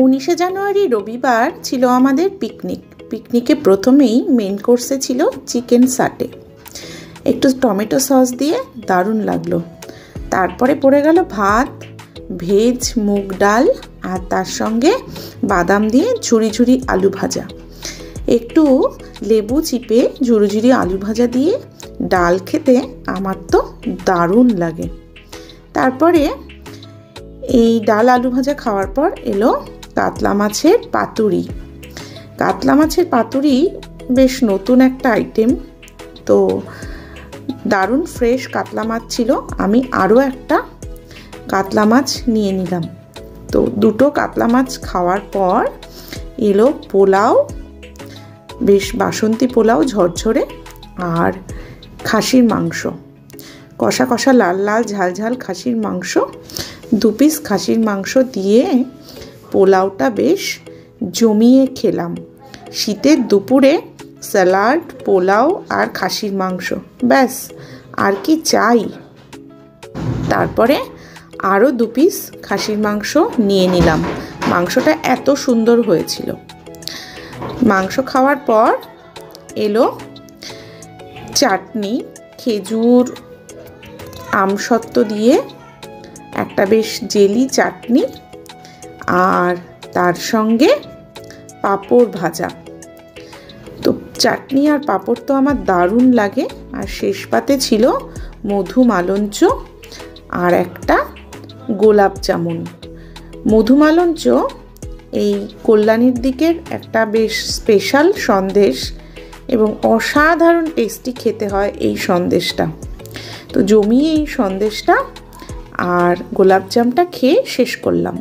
19শে জানুয়ারি রবিবার ছিল আমাদের পিকনিকে প্রথমেই মেন কোর্সে ছিল চিকেন সাটে, একটু টমেটো সস দিয়ে দারুণ লাগলো। তারপরে পড়ে গেল ভাত, ভেজ মুগ ডাল আর তার সঙ্গে বাদাম দিয়ে ঝুরি ঝুরি আলু ভাজা। একটু লেবু চিপে ঝুরি ঝুরি আলু ভাজা দিয়ে ডাল খেতে আমার তো দারুণ লাগে। তারপরে এই ডাল আলু ভাজা খাওয়ার পর এলো কাতলা মাছের পাতুরি। কাতলা মাছের পাতুরি বেশ নতুন একটা আইটেম, তো দারুণ ফ্রেশ কাতলা মাছ ছিল। আমি আরও একটা কাতলা মাছ নিয়ে নিলাম। তো দুটো কাতলা মাছ খাওয়ার পর এলো পোলাও, বেশ বাসন্তী পোলাও ঝরঝরে, আর খাসির মাংস, কষা কষা লাল লাল ঝাল ঝাল খাসির মাংস। 2 পিস খাসির মাংস দিয়ে পোলাওটা বেশ জমিয়ে খেলাম। শীতের দুপুরে স্যালাড, পোলাও আর খাসির মাংস, ব্যাস আর কি চাই। তারপরে আরও 2 পিস খাসির মাংস নিয়ে নিলাম। মাংসটা এত সুন্দর হয়েছিল। মাংস খাওয়ার পর এলো চাটনি, খেজুর আমসত্ত্ব দিয়ে একটা বেশ জেলি চাটনি, আর তার সঙ্গে পাঁপড় ভাজা। তো চাটনি আর পাঁপড় তো আমার দারুণ লাগে। আর শেষ পাতে ছিল মধু মালঞ্চ আর একটা গোলাপ জামুন। মধু মালঞ্চ এই কল্যাণীর দিকের একটা বেশ স্পেশাল সন্দেশ, এবং অসাধারণ টেস্টি খেতে হয় এই সন্দেশটা। তো জমিয়ে এই সন্দেশটা আর গোলাপ জামটা খেয়ে শেষ করলাম।